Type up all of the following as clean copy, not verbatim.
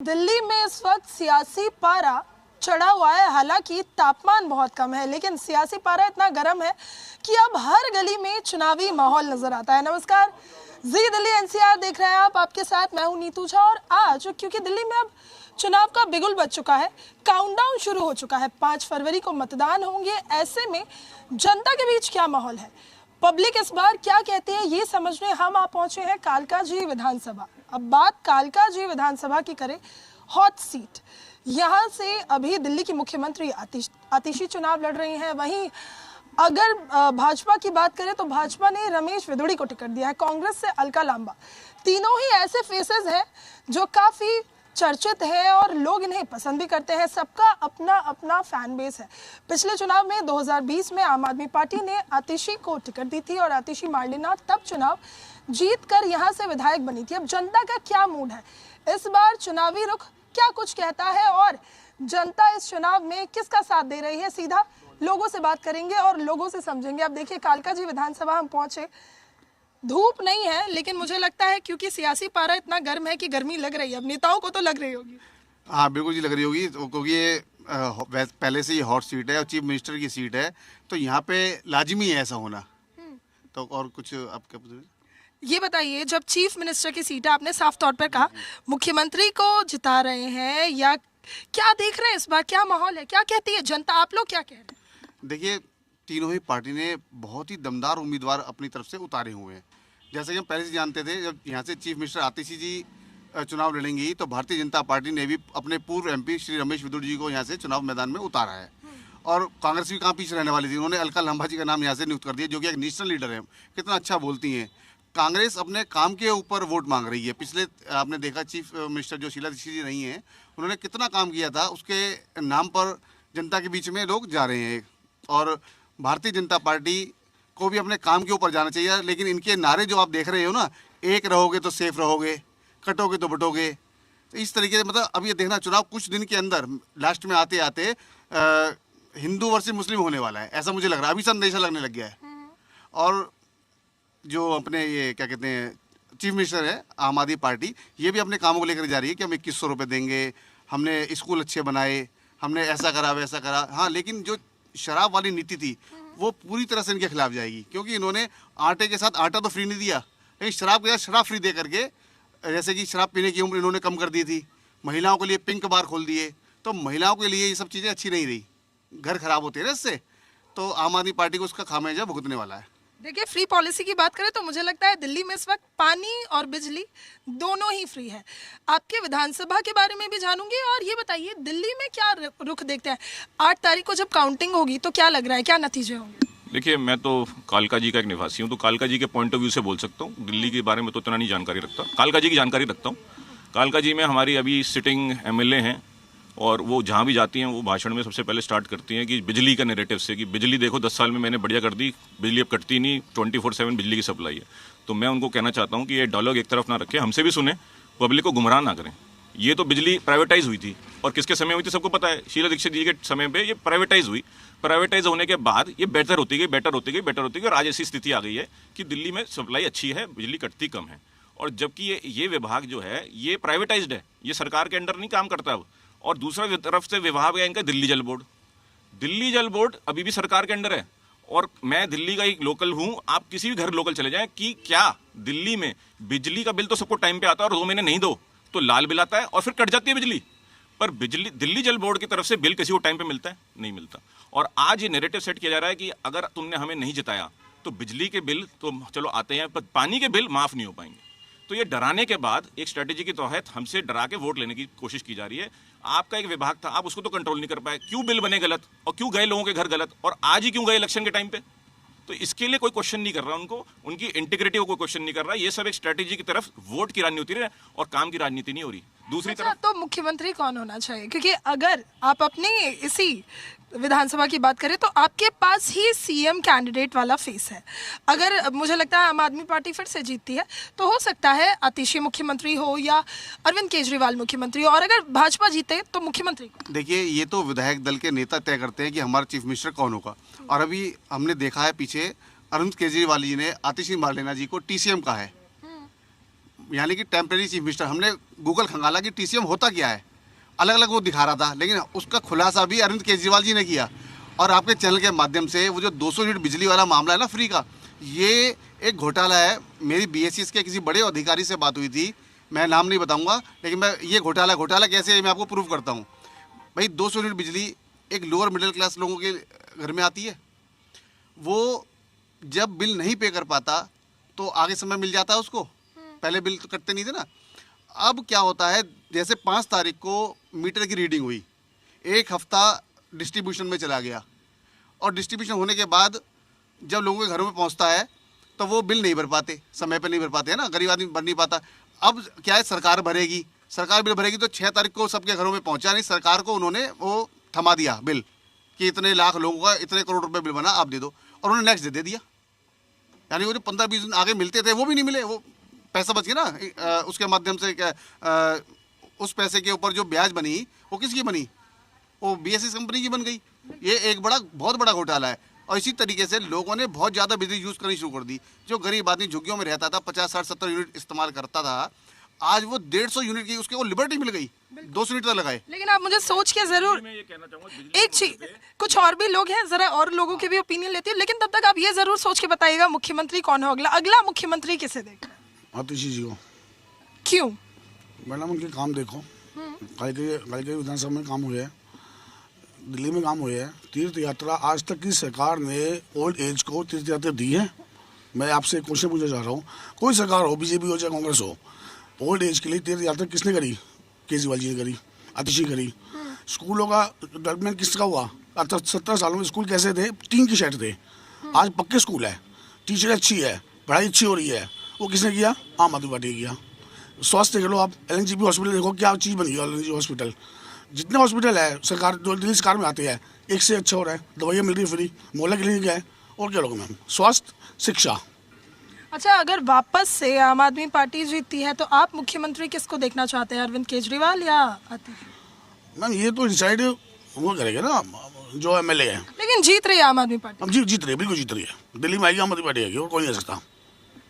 दिल्ली में इस वक्त सियासी पारा चढ़ा हुआ है। हालांकि तापमान बहुत कम है, लेकिन सियासी पारा इतना गर्म है कि अब हर गली में चुनावी माहौल नजर आता है। नमस्कार, जी दिल्ली एनसीआर देख रहे हैं आप। आपके साथ मैं हूं नीतू झा। और आज क्योंकि दिल्ली में अब चुनाव का बिगुल बज चुका है, काउंटडाउन शुरू हो चुका है, 5 फरवरी को मतदान होंगे। ऐसे में जनता के बीच क्या माहौल है, पब्लिक इस बार क्या कहते हैं, ये समझने हम आप पहुंचे हैं कालकाजी विधानसभा। अब बात कालकाजी विधानसभा की करें, हॉट सीट, यहाँ से अभी दिल्ली की मुख्यमंत्री आतिशी चुनाव लड़ रही हैं। वहीं अगर भाजपा की बात करें तो भाजपा ने रमेश विदुड़ी को टिकट दिया है, कांग्रेस से अलका लांबा। तीनों ही ऐसे फेसेस हैं जो काफी चर्चित है और लोग इन्हें पसंद भी करते हैं। सबका अपना अपना फैन बेस है। पिछले चुनाव में 2020 में आम आदमी पार्टी ने आतिशी को टिकट दी थी और आतिशी मार्लेना तब चुनाव जीत कर यहाँ से विधायक बनी थी। अब जनता का क्या मूड है, इस बार चुनावी रुख क्या कुछ कहता है और जनता इस चुनाव में किसका साथ दे रही है, सीधा लोगों से बात करेंगे और लोगों से समझेंगे। अब देखिए, कालकाजी विधानसभा हम पहुंचे, धूप नहीं है, लेकिन मुझे लगता है क्योंकि सियासी पारा इतना गर्म है कि गर्मी लग रही है। अब नेताओं को तो लग रही होगी। हाँ बिल्कुल जी, लग रही होगी, क्योंकि ये पहले से ही हॉट सीट है और चीफ मिनिस्टर की सीट है, तो यहाँ पे लाजिमी है ऐसा होना। तो और कुछ आप क्या ये बताइए, जब चीफ मिनिस्टर की सीट है, आपने साफ तौर पर कहा मुख्यमंत्री को जिता रहे हैं, या क्या देख रहे हैं इस बार, क्या माहौल है, क्या कहती है जनता, आप लोग क्या कह रहे हैं? देखिए, तीनों ही पार्टी ने बहुत ही दमदार उम्मीदवार अपनी तरफ से उतारे हुए हैं। जैसे कि हम पहले से जानते थे, जब यहाँ से चीफ मिनिस्टर आतिशी जी चुनाव लड़ेंगी तो भारतीय जनता पार्टी ने भी अपने पूर्व एमपी श्री रमेश विदुड़ी जी को यहाँ से चुनाव मैदान में उतारा है। और कांग्रेस भी कहाँ पीछे रहने वाली थी, उन्होंने अलका लांबा जी का नाम यहाँ से नियुक्त कर दिया, जो कि एक नेशनल लीडर है, कितना अच्छा बोलती हैं। कांग्रेस अपने काम के ऊपर वोट मांग रही है। पिछले आपने देखा, चीफ मिनिस्टर जो शीला दीक्षित जी नहीं हैं, उन्होंने कितना काम किया था, उसके नाम पर जनता के बीच में लोग जा रहे हैं। और भारतीय जनता पार्टी को भी अपने काम के ऊपर जाना चाहिए। लेकिन इनके नारे जो आप देख रहे हो ना, एक रहोगे तो सेफ रहोगे, कटोगे तो बटोगे, तो इस तरीके से, मतलब अब ये देखना, चुनाव कुछ दिन के अंदर लास्ट में आते आते हिंदू वर्सेस मुस्लिम होने वाला है, ऐसा मुझे लग रहा है। अभी संदेशा लगने लग गया है। और जो अपने ये क्या कहते हैं चीफ मिनिस्टर है आम आदमी पार्टी, ये भी अपने कामों को लेकर जा रही है कि हम 2100 रुपये देंगे, हमने स्कूल अच्छे बनाए, हमने ऐसा करा वैसा करा। हाँ, लेकिन जो शराब वाली नीति थी वो पूरी तरह से इनके खिलाफ जाएगी, क्योंकि इन्होंने आटे के साथ आटा तो फ्री नहीं दिया, लेकिन शराब के साथ शराब फ्री दे करके, जैसे कि शराब पीने की उम्र इन्होंने कम कर दी थी, महिलाओं के लिए पिंक बार खोल दिए, तो महिलाओं के लिए ये सब चीज़ें अच्छी नहीं रही, घर खराब होते हैं इससे। तो आम आदमी पार्टी को उसका खामियाजा भुगतने वाला है। देखिए, फ्री पॉलिसी की बात करें तो मुझे लगता है दिल्ली में इस वक्त पानी और बिजली दोनों ही फ्री है। आपके विधानसभा के बारे में भी जानूंगी। और ये बताइए, दिल्ली में क्या रुख देखते हैं, 8 तारीख को जब काउंटिंग होगी तो क्या लग रहा है, क्या नतीजे होंगे? देखिए, मैं तो कालका जी का एक निवासी हूँ, तो कालका जी के पॉइंट ऑफ व्यू से बोल सकता हूँ। दिल्ली के बारे में तो इतना नहीं जानकारी रखता, कालका जी की जानकारी रखता हूँ। कालका जी में हमारी अभी सिटिंग एमएलए हैं, और वो जहाँ भी जाती हैं वो भाषण में सबसे पहले स्टार्ट करती हैं कि बिजली का नैरेटिव से, कि बिजली देखो 10 साल में मैंने बढ़िया कर दी, बिजली अब कटती नहीं, 24/7 बिजली की सप्लाई है। तो मैं उनको कहना चाहता हूँ कि ये डायलॉग एक तरफ ना रखें, हमसे भी सुने, पब्लिक को गुमराह ना करें। ये तो बिजली प्राइवेटाइज हुई थी, और किसके समय हुई थी सबको पता है, शीला दीक्षित जी के समय पे ये प्राइवेटाइज हुई। प्राइवेटाइज होने के बाद ये बेहतर होती गई, और आज ऐसी स्थिति आ गई है कि दिल्ली में सप्लाई अच्छी है, बिजली कटती कम है। और जबकि ये विभाग जो है ये प्राइवेटाइज्ड है, ये सरकार के अंडर नहीं काम करता अब। और दूसरा तरफ से विभाग है इनका दिल्ली जल बोर्ड। दिल्ली जल बोर्ड अभी भी सरकार के अंडर है। और मैं दिल्ली का एक लोकल हूं, आप किसी भी घर लोकल चले जाएं, कि क्या दिल्ली में बिजली का बिल तो सबको टाइम पे आता है, और 2 महीने नहीं दो तो लाल बिल आता है और फिर कट जाती है बिजली। पर बिजली दिल्ली जल बोर्ड की तरफ से बिल किसी को टाइम पे मिलता है? नहीं मिलता। और आज ये नैरेटिव सेट किया जा रहा है कि अगर तुमने हमें नहीं जिताया तो बिजली के बिल तो चलो आते हैं, पर पानी के बिल माफ नहीं हो पाएंगे। तो ये डराने के बाद एक स्ट्रेटेजी के तहत हमसे डरा के वोट लेने की कोशिश की जा रही है। आपका एक विभाग था, आप उसको तो कंट्रोल नहीं कर पाए, क्यों बिल बने गलत, और क्यों गए लोगों के घर गलत, और आज ही क्यों गए इलेक्शन के टाइम पे? तो इसके लिए कोई क्वेश्चन नहीं कर रहा उनको, उनकी इंटीग्रिटी को कोई क्वेश्चन नहीं कर रहा। ये सब एक स्ट्रेटेजी की तरफ, वोट की राजनीति है और काम की राजनीति नहीं हो रही। दूसरी तरफ तो मुख्यमंत्री कौन होना चाहिए? क्योंकि अगर आप अपने इसी विधानसभा की बात करें तो आपके पास ही सीएम कैंडिडेट वाला फेस है। अगर मुझे लगता है आम आदमी पार्टी फिर से जीतती है तो हो सकता है आतिशी मुख्यमंत्री हो या अरविंद केजरीवाल मुख्यमंत्री हो, और अगर भाजपा जीते तो मुख्यमंत्री। देखिए, ये तो विधायक दल के नेता तय करते हैं कि हमारा चीफ मिनिस्टर कौन होगा। और अभी हमने देखा है पीछे, अरविंद केजरीवाल जी ने आतिशी मार्लेना जी को टीसीएम कहा है। यानी कि टेम्परेरी चीफ मिनिस्टर, हमने गूगल खंगाला कि TCM होता क्या है, अलग अलग वो दिखा रहा था, लेकिन उसका खुलासा भी अरविंद केजरीवाल जी ने किया। और आपके चैनल के माध्यम से वो जो 200 यूनिट बिजली वाला मामला है ना फ्री का, ये एक घोटाला है। मेरी BSS के किसी बड़े अधिकारी से बात हुई थी, मैं नाम नहीं बताऊंगा, लेकिन मैं ये घोटाला कैसे है मैं आपको प्रूव करता हूँ। भाई 200 यूनिट बिजली एक लोअर मिडिल क्लास लोगों के घर में आती है, वो जब बिल नहीं पे कर पाता तो आगे समय मिल जाता है उसको, पहले बिल तो कटते नहीं थे ना। अब क्या होता है, जैसे 5 तारीख को मीटर की रीडिंग हुई, एक हफ्ता डिस्ट्रीब्यूशन में चला गया, और डिस्ट्रीब्यूशन होने के बाद जब लोगों के घरों में पहुंचता है तो वो बिल नहीं भर पाते, समय पर नहीं भर पाते है ना, गरीब आदमी भर नहीं पाता। अब क्या है, सरकार भरेगी, सरकार बिल भरेगी, तो 6 तारीख को सबके घरों में पहुंचा नहीं, सरकार को उन्होंने वो थमा दिया बिल कि इतने लाख लोगों का इतने करोड़ रुपए बिल बना, आप दे दो, और उन्होंने नेक्स्ट दे दिया। यानी वो जो 15-20 दिन आगे मिलते थे वो भी नहीं मिले, वो पैसा बच गया ना। उसके माध्यम से क्या, उस पैसे के ऊपर जो ब्याज बनी वो किसकी बनी, वो BSS कंपनी की बन गई। ये एक बहुत बड़ा घोटाला है। और इसी तरीके से लोगों ने बहुत ज़्यादा बिजली यूज़ करनी शुरू कर दी। जो गरीब आदमी झुग्गियों में रहता था, 50, 60, 70 यूनिट इस्तेमाल करता था, आज वो 150 यूनिट की उसके वो लिबर्टी मिल गई, 200 यूनिट तक लगाए। लेकिन आप मुझे सोच के जरूर एक चीज, कुछ और भी लोग हैं, जरा और लोगों के भी ओपिनियन लेती हूँ, लेकिन तब तक आप ये जरूर सोच के बताइएगा मुख्यमंत्री कौन हो अगला मुख्यमंत्री किसे देखना है? आतिशी जी को। क्यों? मैडम उनके काम देखो, कल के विधानसभा में काम हुए हैं, दिल्ली में काम हुए हैं। तीर्थ यात्रा आज तक की सरकार ने ओल्ड एज को तीर्थ यात्रा दी है? मैं आपसे क्वेश्चन पूछना चाह रहा हूँ, कोई सरकार हो, BJP हो चाहे कांग्रेस हो, ओल्ड एज के लिए तीर्थ यात्रा किसने करी? केजरीवाल जी ने करी, आतिशी करी। स्कूलों का डेवलपमेंट किसका हुआ? 17 सालों में स्कूल कैसे थे? टीन की शेड थे, आज पक्के स्कूल है, टीचर अच्छी है, पढ़ाई अच्छी हो रही है, वो किसने किया? आम आदमी पार्टी ने किया। स्वास्थ्य देख लो आप, LNGP हॉस्पिटल देखो क्या चीज़ बनी है। LNGP हॉस्पिटल, जितने हॉस्पिटल है सरकार जो दिल्ली सरकार में आते हैं, एक से अच्छा हो रहा है, दवाइयाँ मिल रही है फ्री, मोहल्ला क्लिनिक है, और क्या लोग मैम, स्वास्थ्य, शिक्षा। अच्छा, अगर वापस से आम आदमी पार्टी जीतती है तो आप मुख्यमंत्री किसको देखना चाहते हैं, अरविंद केजरीवाल या आतिशी? मैम ये तो डिसाइड वो करेगा ना जो MLA है। लेकिन जीत रही है आम आदमी पार्टी। अब जीत रही है, बिल्कुल जीत रही है। दिल्ली में आएगी आम आदमी पार्टी आएगी, और कोई नहीं आ सकता।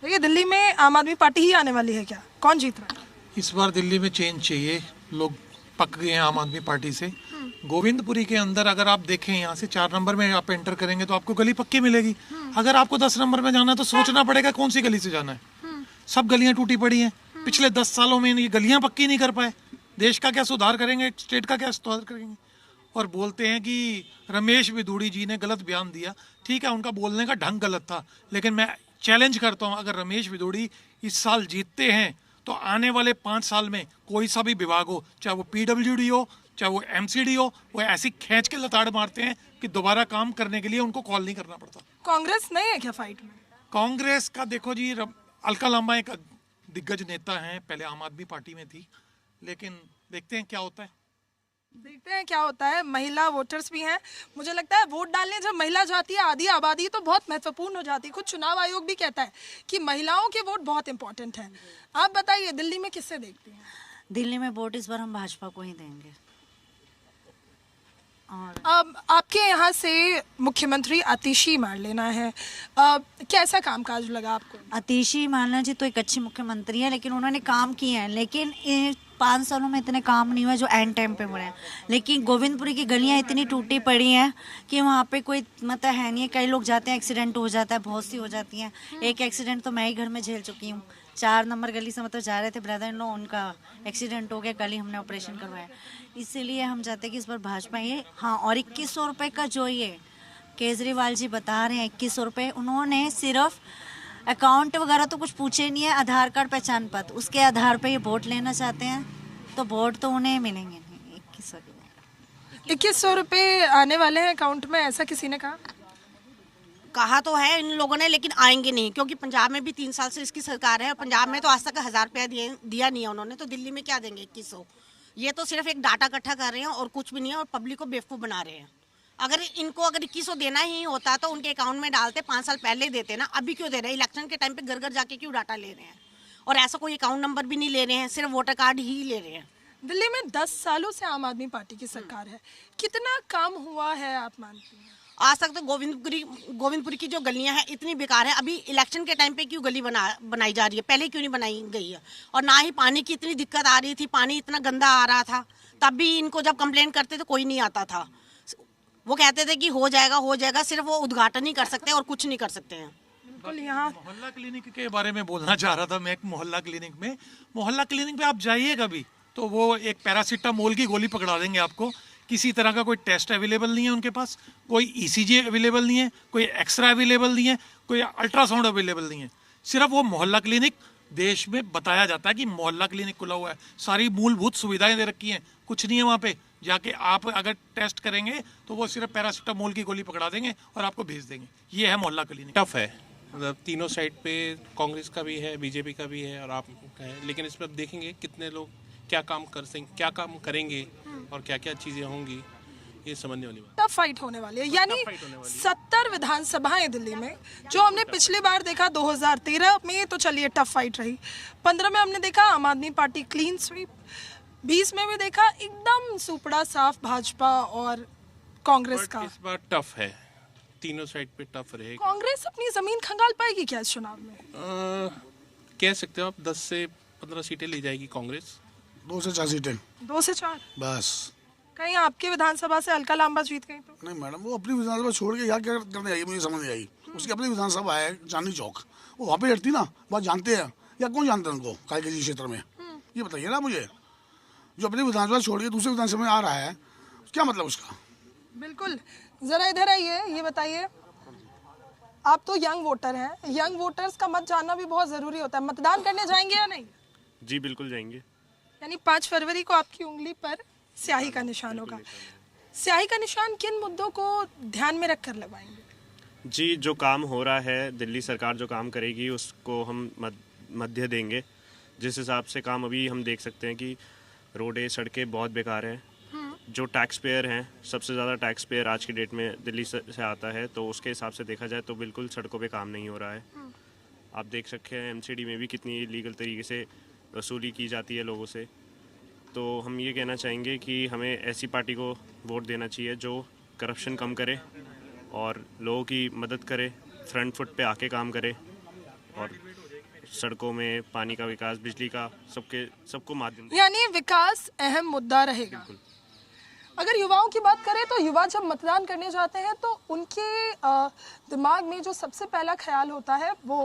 देखिए, दिल्ली में आम आदमी पार्टी ही आने वाली है क्या? कौन जीत रहा है इस बार? दिल्ली में चेंज चाहिए, लोग पक गए हैं आम आदमी पार्टी से। गोविंदपुरी के अंदर अगर आप देखें, यहाँ से 4 नंबर में आप एंटर करेंगे तो आपको गली पक्की मिलेगी। अगर आपको 10 नंबर में जाना है तो सोचना पड़ेगा कौन सी गली से जाना है। सब गलियां टूटी पड़ी हैं, पिछले 10 सालों में ये गलियां पक्की नहीं कर पाए। देश का क्या सुधार करेंगे, स्टेट का क्या सुधार करेंगे? और बोलते हैं कि रमेश बिधूड़ी जी ने गलत बयान दिया। ठीक है, उनका बोलने का ढंग गलत था, लेकिन मैं चैलेंज करता हूं, अगर रमेश बिधूड़ी इस साल जीतते हैं तो आने वाले 5 साल में कोई सा भी विभाग हो, चाहे वो PWD हो, चाहे वो MCD हो, वो ऐसी खींच के लताड़ मारते हैं कि दोबारा काम करने के लिए उनको कॉल नहीं करना पड़ता। कांग्रेस नहीं है क्या फाइट में? कांग्रेस का देखो जी, अलका लांबा एक दिग्गज नेता हैं, पहले आम आदमी पार्टी में थी, लेकिन देखते हैं क्या होता है। देखते हैं क्या होता है। महिला वोटर्स भी हैं, मुझे लगता है वोट डालने जब महिला जाती है, आधी आबादी, तो बहुत महत्वपूर्ण हो जाती है। खुद चुनाव आयोग भी कहता है कि महिलाओं के वोट बहुत इंपॉर्टेंट है। आप बताइए, दिल्ली में किससे देखती हैं? दिल्ली में वोट इस बार हम भाजपा को ही देंगे। और अब आपके यहाँ से मुख्यमंत्री आतिशी मान लेना है, कैसा कामकाज लगा आपको? आतिशी मानना जी तो एक अच्छी मुख्यमंत्री है, लेकिन उन्होंने काम किए हैं, लेकिन 5 सालों में इतने काम नहीं हुए जो एंड टाइम पे हुए हैं। लेकिन गोविंदपुरी की गलियां इतनी टूटी पड़ी हैं कि वहाँ पे कोई मतलब है नहीं है। कई लोग जाते हैं, एक्सीडेंट हो जाता है, बहुत सी हो जाती हैं। एक एक्सीडेंट तो मैं ही घर में झेल चुकी हूँ। 4 नंबर गली से मतलब जा रहे थे ब्रदर इन लॉ, उनका एक्सीडेंट हो गया, कल ही हमने ऑपरेशन करवाया। इसीलिए हम चाहते हैं कि इस बार भाजपा ये। हाँ, और 2100 रुपये का जो ये केजरीवाल जी बता रहे हैं 2100 रुपये, उन्होंने सिर्फ अकाउंट वगैरह तो कुछ पूछे नहीं है, आधार कार्ड, पहचान पत्र, उसके आधार पे ये वोट लेना चाहते हैं, तो वोट तो उन्हें मिलेंगे नहीं। 2100 रुपये आने वाले हैं अकाउंट में, ऐसा किसी ने कहा तो है इन लोगों ने, लेकिन आएंगे नहीं, क्योंकि पंजाब में भी 3 साल से इसकी सरकार है और पंजाब में तो आज तक 1000 रुपया दिया नहीं है उन्होंने, तो दिल्ली में क्या देंगे 2100? ये तो सिर्फ एक डाटा इकट्ठा कर रहे हैं और कुछ भी नहीं है, और पब्लिक को बेवकूफ़ बना रहे हैं। अगर 2100 देना ही होता तो उनके अकाउंट में डालते, 5 साल पहले देते ना। अभी क्यों दे रहे हैं? इलेक्शन के टाइम पे घर घर जाके क्यों डाटा ले रहे हैं? और ऐसा कोई अकाउंट नंबर भी नहीं ले रहे हैं, सिर्फ वोटर कार्ड ही ले रहे हैं। दिल्ली में 10 सालों से आम आदमी पार्टी की सरकार है, कितना काम हुआ है आप मानती हैं? आज तक तो गोविंदपुरी की जो गलियां हैं इतनी बेकार है। अभी इलेक्शन के टाइम पे क्यों गली बनाई जा रही है, पहले क्यों नहीं बनाई गई है? और ना ही पानी की इतनी दिक्कत आ रही थी, पानी इतना गंदा आ रहा था, तब भी इनको जब कंप्लेंट करते तो कोई नहीं आता था। वो कहते थे कि हो जाएगा, सिर्फ वो उद्घाटन ही कर सकते हैं और कुछ नहीं कर सकते हैं। बिल्कुल। यहाँ मोहल्ला क्लिनिक के बारे में बोलना चाह रहा था मैं। एक मोहल्ला क्लिनिक पे आप जाइए कभी तो वो एक पैरासीटामोल की गोली पकड़ा देंगे आपको। किसी तरह का कोई टेस्ट अवेलेबल नहीं है उनके पास, कोई ईसीजी अवेलेबल नहीं है, कोई एक्सरे अवेलेबल नहीं है, कोई अल्ट्रासाउंड अवेलेबल नहीं है। सिर्फ वो मोहल्ला क्लिनिक देश में बताया जाता है कि मोहल्ला क्लिनिक खुला हुआ है, सारी मूलभूत सुविधाएं दे रखी हैं, कुछ नहीं है वहाँ पे। जाके आप अगर टेस्ट करेंगे तो वो सिर्फ पैरासीटामोल की गोली पकड़ा देंगे और आपको भेज देंगे। ये है मोहल्ला क्लिनिक। टफ है, मतलब तीनों साइड पे कांग्रेस का भी है, बीजेपी का भी है और आप का है, लेकिन इसमें अब देखेंगे कितने लोग क्या काम करेंगे और क्या क्या चीज़ें होंगी, ये समझने वाली बात। टफ फाइट होने वाली है। यानी 70 विधानसभाएं दिल्ली में, जो हमने पिछली बार देखा 2013 में तो चलिए टफ फाइट रही, 15 में हमने देखा आम आदमी पार्टी क्लीन स्वीप, 20 में भी देखा एकदम सुपड़ा साफ भाजपा और कांग्रेस का। इस बार टफ है, तीनों साइड पे टफ रहेगा। कांग्रेस अपनी जमीन खंगाल पाएगी क्या इस चुनाव में? कह सकते हो आप 10 से 15 सीटें ले जाएगी कांग्रेस। 2 से 4 सीटें 2 से 4। बस। कहीं आपकी विधानसभा से अलका लांबा जीत गई तो? नहीं मैडम, वो अपनी विधानसभा छोड़ के यहाँ क्या करने आई मुझे समझ नहीं आई। उसकी अपनी विधानसभा है चांदनी चौक, वो वहाँ पे लड़ती ना, बात जानते हैं या कौन जानते हैं उनको कालका जी क्षेत्र में? ये बताइए ना मुझे। जो अपनी विधानसभा छोड़ के दूसरी विधानसभा में आ रहा है, क्या मतलब उसका? बिल्कुल। जरा इधर आइए, ये बताइए, आप तो यंग वोटर हैं, यंग वोटर्स का मत जानना भी बहुत जरूरी होता है। मतदान करने जाएंगे या नहीं? जी बिल्कुल जाएंगे। यानी 5 फरवरी को आपकी उंगली पर स्याही का निशान होगा। स्याही का निशान किन मुद्दों को ध्यान में रखकर लगाएंगे? जी, जो काम हो रहा है, दिल्ली सरकार जो काम करेगी उसको हम मध्य देंगे। जिस हिसाब से काम अभी हम देख सकते हैं कि रोडें सड़कें बहुत बेकार हैं। जो टैक्स पेयर हैं, सबसे ज़्यादा टैक्स पेयर आज की डेट में दिल्ली से आता है, तो उसके हिसाब से देखा जाए तो बिल्कुल सड़कों पे काम नहीं हो रहा है। आप देख सकते हैं एमसीडी में भी कितनी लीगल तरीके से वसूली की जाती है लोगों से। तो हम ये कहना चाहेंगे कि हमें ऐसी पार्टी को वोट देना चाहिए जो करप्शन कम करे और लोगों की मदद करे, फ्रंट फुट पे आके काम करे और सड़कों में पानी का विकास, बिजली का, सबको माध्यम। यानी विकास अहम मुद्दा रहेगा। अगर युवाओं की बात करें तो युवा जब मतदान करने जाते हैं तो उनके दिमाग में जो सबसे पहला ख्याल होता है वो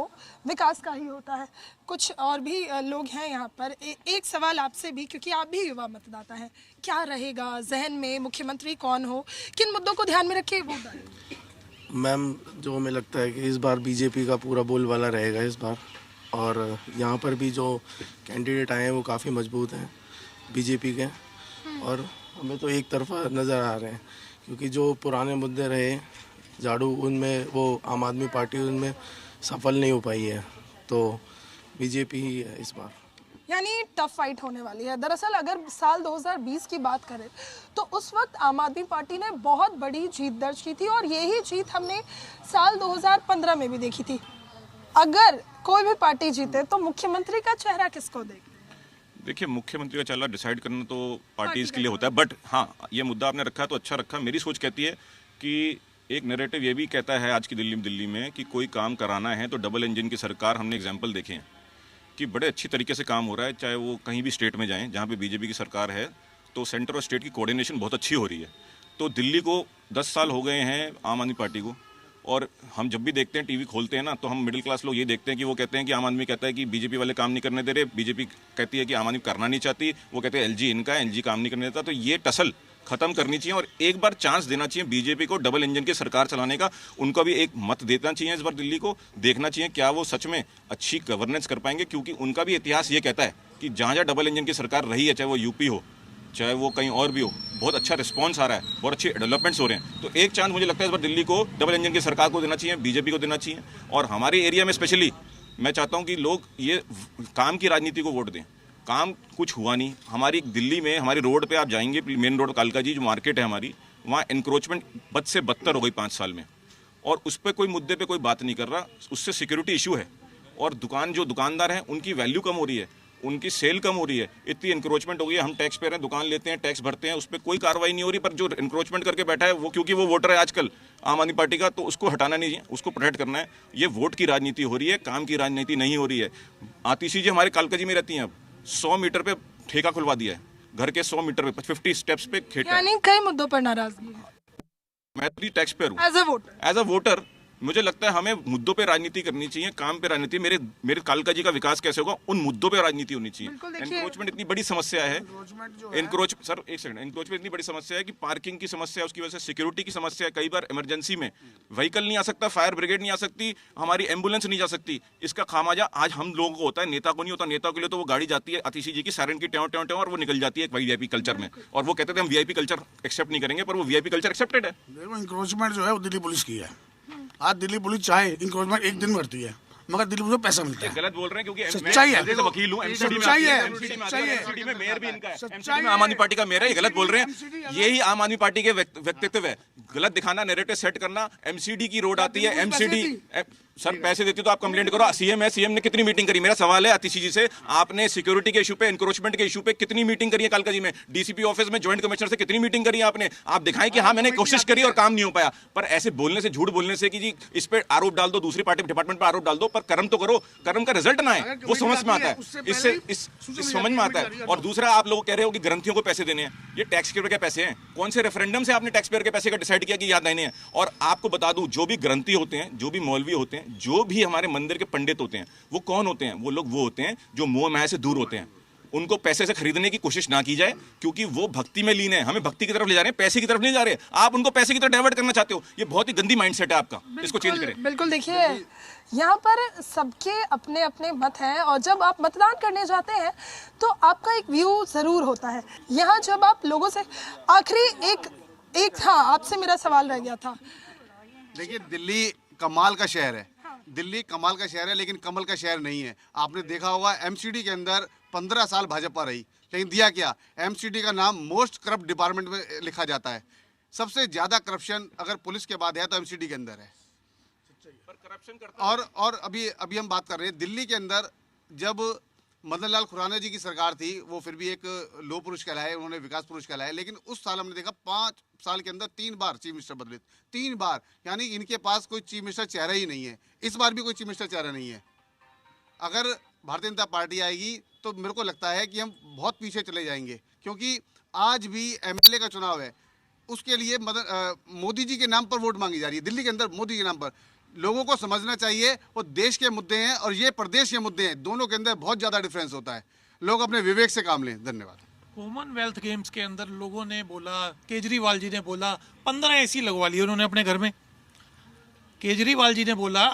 विकास का ही होता है। कुछ और भी लोग हैं यहाँ पर। एक सवाल आपसे भी, क्योंकि आप भी युवा मतदाता हैं, क्या रहेगा जहन में? मुख्यमंत्री कौन हो, किन मुद्दों को ध्यान में रखे वोट डालें? मैम, जो हमें लगता है कि इस बार बीजेपी का पूरा बोलबाला रहेगा इस बार, और यहाँ पर भी जो कैंडिडेट आए हैं वो काफ़ी मजबूत हैं बीजेपी के, और हमें तो एक तरफा नज़र आ रहे हैं क्योंकि जो पुराने मुद्दे रहे झाड़ू, उनमें वो आम आदमी पार्टी उनमें सफल नहीं हो पाई है, तो बीजेपी ही है इस बार। यानी टफ फाइट होने वाली है। दरअसल अगर साल 2020 की बात करें तो उस वक्त आम आदमी पार्टी ने बहुत बड़ी जीत दर्ज की थी और यही जीत हमने साल 2015 में भी देखी थी। अगर कोई भी पार्टी जीते तो मुख्यमंत्री का चेहरा किसको देगी? देखिए, मुख्यमंत्री का चेहरा डिसाइड करना तो पार्टीज के लिए होता है, बट हाँ, ये मुद्दा आपने रखा तो अच्छा रखा। मेरी सोच कहती है कि एक नैरेटिव ये भी कहता है आज की दिल्ली में कि कोई काम कराना है तो डबल इंजन की सरकार, हमने एग्जाम्पल देखे हैं कि बड़े अच्छी तरीके से काम हो रहा है। चाहे वो कहीं भी स्टेट में जाएं जहाँ पे बीजेपी की सरकार है, तो सेंटर और स्टेट की कोऑर्डिनेशन बहुत अच्छी हो रही है। तो दिल्ली को 10 साल हो गए हैं आम आदमी पार्टी को, और हम जब भी देखते हैं, टीवी खोलते हैं ना, तो हम मिडिल क्लास लोग ये देखते हैं कि वो कहते हैं कि आम आदमी कहता है कि बीजेपी वाले काम नहीं करने दे रहे, बीजेपी कहती है कि आम आदमी करना नहीं चाहती, वो कहते हैं एलजी इनका है, एलजी काम नहीं करने देता। तो ये टसल खत्म करनी चाहिए और एक बार चांस देना चाहिए बीजेपी को डबल इंजन की सरकार चलाने का। उनको भी एक मत देना चाहिए इस बार दिल्ली को, देखना चाहिए क्या वो सच में अच्छी गवर्नेंस कर पाएंगे, क्योंकि उनका भी इतिहास ये कहता है कि जहाँ जहाँ डबल इंजन की सरकार रही है, चाहे वो यूपी हो चाहे वो कहीं और भी हो, बहुत अच्छा रिस्पांस आ रहा है, बहुत अच्छे डेवलपमेंट्स हो रहे हैं। तो एक चांस मुझे लगता है इस बार दिल्ली को डबल इंजन की सरकार को देना चाहिए, बीजेपी को देना चाहिए। और हमारे एरिया में स्पेशली मैं चाहता हूं कि लोग ये काम की राजनीति को वोट दें। काम कुछ हुआ नहीं हमारी दिल्ली में। हमारी रोड पे आप जाएंगे, मेन रोड कालका जी जो मार्केट है हमारी, वहाँ इंक्रोचमेंट बद से बदतर हो गई 5 साल में, और उस पर कोई मुद्दे पे कोई बात नहीं कर रहा। उससे सिक्योरिटी इशू है, और जो दुकानदार हैं उनकी वैल्यू कम हो रही है। उनकी सेल कम हो रही है, इतनी इंक्रोचमेंट हो गई है। हम टैक्स पे रहे हैं, दुकान लेते हैं, टैक्स भरते हैं, उस पर कोई कार्रवाई नहीं हो रही, पर जो इंक्रोचमेंट करके बैठा है वो, क्योंकि वो वोटर है आजकल आम आदमी पार्टी का, तो उसको हटाना नहीं है, उसको प्रोटेक्ट करना है। ये वोट की राजनीति हो रही है, काम की राजनीति नहीं हो रही है। आतिशी जी हमारे कालका जी में रहती हैं, अब 100 मीटर पे ठेका खुलवा दिया है, घर के 100 मीटर पे 50 स्टेप्स पे ठेका। यानी कई मुद्दों पर नाराजगी है। मैं भी टैक्स पेयर हूँ, एज अ वोटर मुझे लगता है हमें मुद्दों पे राजनीति करनी चाहिए, काम पे राजनीति। मेरे कालका जी का विकास कैसे होगा, उन मुद्दों पे राजनीति होनी चाहिए। एनक्रोचमेंट इतनी बड़ी समस्या है, एनक्रोचमेंट इतनी बड़ी समस्या है कि पार्किंग की समस्या है, उसकी वजह से सिक्योरिटी की समस्या है। कई बार इमरजेंसी में व्हीकल नहीं आ सकता, फायर ब्रिगेड नहीं आ सकती, हमारी एम्बुलेंस नहीं जा सकती। इसका खामाजा आज हम लोगों को होता है, नेता को नहीं होता। नेता के लिए तो वो गाड़ी जाती है आतिशी जी की सायरन की ट्यों ट्यों ट्यों, और वो निकल जाती है वीआईपी कल्चर में, और वो कहते थे हम वीआईपी कल्चर एक्सेप्ट नहीं करेंगे, पर वो वीआईपी कल्चर एक्सेप्टेड है। देखो इंक्रोचमेंट जो है वो दिल्ली पुलिस की है। आज दिल्ली पुलिस चाहे इंक्रोचमेंट एक दिन भरती है, मगर दिल्ली पुलिस को पैसा मिलता है। गलत बोल रहे हैं, क्योंकि सच्चाई है, मैं वकील हूं, एमसीडी में मेयर भी इनका है, एमसीडी में आम आदमी पार्टी का मेयर है। ये गलत बोल रहे हैं, यही आम आदमी पार्टी के व्यक्तित्व है। गलत दिखाना, नैरेटिव सेट करना। एमसीडी की रोड आती है, एमसीडी सर पैसे देती तो आप कंप्लेंट करो। सीएम है, सीएम ने कितनी मीटिंग करी? मेरा सवाल है आतिशी जी से, आपने सिक्योरिटी के इशू पे, एनक्रोचमेंट के इशू पे कितनी मीटिंग करी है कालका जी में? डीसीपी ऑफिस में ज्वाइंट कमिश्नर से कितनी मीटिंग करी है आपने? आप दिखाएं कि हाँ मैंने कोशिश करी और काम नहीं हो पाया। पर ऐसे बोलने से, झूठ बोलने से कि जी इस पे आरोप डाल दो, दूसरी पार्टी डिपार्टमेंट पर आरोप डाल दो, पर कर्म तो करो, कर्म का रिजल्ट ना आए, वो समझ में आता है, इससे समझ में आता है। और दूसरा, आप लोग कह रहे हो कि ग्रंथियों को पैसे देने हैं, ये टैक्स पेयर के पैसे हैं। कौन से रेफरेंडम से आपने टैक्स पेयर के पैसे का डिसाइड किया कि याद देने हैं? और आपको बता दूं, जो भी ग्रंथी होते हैं, जो भी मौलवी होते हैं, जो भी हमारे मंदिर के पंडित होते हैं, वो कौन होते हैं? वो लोग वो होते हैं जो मोह माया से दूर होते हैं। उनको पैसे से खरीदने की कोशिश ना की जाए, क्योंकि वो भक्ति में लीन है। हमें भक्ति की तरफ ले जा रहे हैं, पैसे की तरफ नहीं जा रहे। आप उनको पैसे की तरफ डाइवर्ट करना चाहते हो, ये बहुत ही गंदी माइंडसेट है आपका, इसको चेंज करें। बिल्कुल, देखिए यहाँ पर सबके अपने अपने मत हैं, और जब आप मतदान करने जाते हैं तो आपका एक व्यू जरूर होता है। यहाँ जब आप लोगों से आखिरी एक हाँ, आपसे मेरा सवाल रह गया था। देखिए, दिल्ली कमाल का शहर है, दिल्ली कमाल का शहर है, लेकिन कमल का शहर नहीं है। आपने देखा होगा एमसीडी के अंदर 15 साल भाजपा रही, लेकिन दिया क्या? एमसीडी का नाम मोस्ट करप्ट डिपार्टमेंट में लिखा जाता है। सबसे ज्यादा करप्शन अगर पुलिस के बाद है तो एमसीडी के अंदर है। और अभी हम बात कर रहे हैं दिल्ली के अंदर, जब मदन लाल खुराना जी की सरकार थी, वो फिर भी एक लो पुरुष कहलाए, उन्होंने विकास पुरुष कहलाए, लेकिन उस साल हमने देखा 5 साल के अंदर 3 बार चीफ मिनिस्टर बदले, 3 बार। यानी इनके पास कोई चीफ मिनिस्टर चेहरा ही नहीं है। इस बार भी कोई चीफ मिनिस्टर चेहरा नहीं है। अगर भारतीय जनता पार्टी आएगी तो मेरे को लगता है कि हम बहुत पीछे चले जाएंगे, क्योंकि आज भी एमएलए का चुनाव है, उसके लिए मोदी जी के नाम पर वोट मांगी जा रही है। दिल्ली के अंदर मोदी के नाम पर लोगों को समझना चाहिए, वो देश के मुद्दे हैं और ये प्रदेश के मुद्दे हैं, दोनों के अंदर बहुत ज़्यादा डिफरेंस होता है। लोग अपने विवेक से काम लें। धन्यवाद। कॉमनवेल्थ गेम्स के अंदर लोगों ने बोला, केजरीवाल जी ने बोला 15 एसी लगवा लिए उन्होंने अपने घर में। केजरीवाल जी ने बोला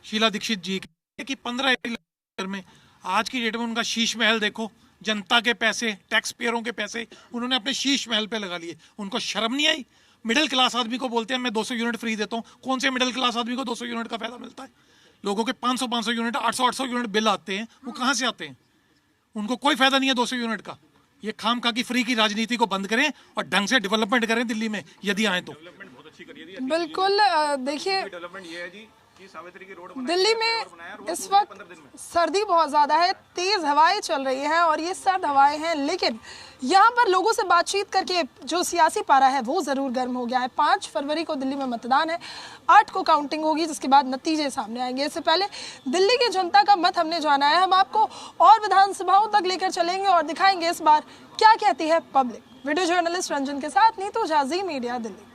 शीला दीक्षित जी कि 15 एसी घर में। आज की डेट में उनका शीश महल देखो, जनता के पैसे, टैक्स पेयरों के पैसे उन्होंने अपने शीश महल पे लगा लिए। उनको शर्म नहीं आई? मिडिल क्लास आदमी को बोलते हैं मैं 200 यूनिट फ्री देता हूँ। कौन से मिडिल क्लास आदमी को 200 यूनिट का फायदा मिलता है? लोगों के 500 यूनिट, 800 यूनिट बिल आते हैं, वो कहाँ से आते हैं? उनको कोई फायदा नहीं है 200 यूनिट का। ये खामखा की फ्री की राजनीति को बंद करें और ढंग से डेवलपमेंट करें दिल्ली में, यदि आए तो। बिल्कुल, देखिए दिल्ली में इस वक्त सर्दी बहुत ज़्यादा है, तेज़ हवाएं चल रही हैं और ये सर्द हवाएं हैं, लेकिन यहाँ पर लोगों से बातचीत करके जो सियासी पारा है वो ज़रूर गर्म हो गया है। 5 फरवरी को दिल्ली में मतदान है, 8 को काउंटिंग होगी, जिसके बाद नतीजे सामने आएंगे। इससे पहले दिल्ली की जनता का मत हमने जाना है। हम आपको और विधानसभाओं तक लेकर चलेंगे और दिखाएंगे इस बार क्या कहती है पब्लिक। वीडियो जर्नलिस्ट रंजन के साथ नीतू झा, जी मीडिया, दिल्ली।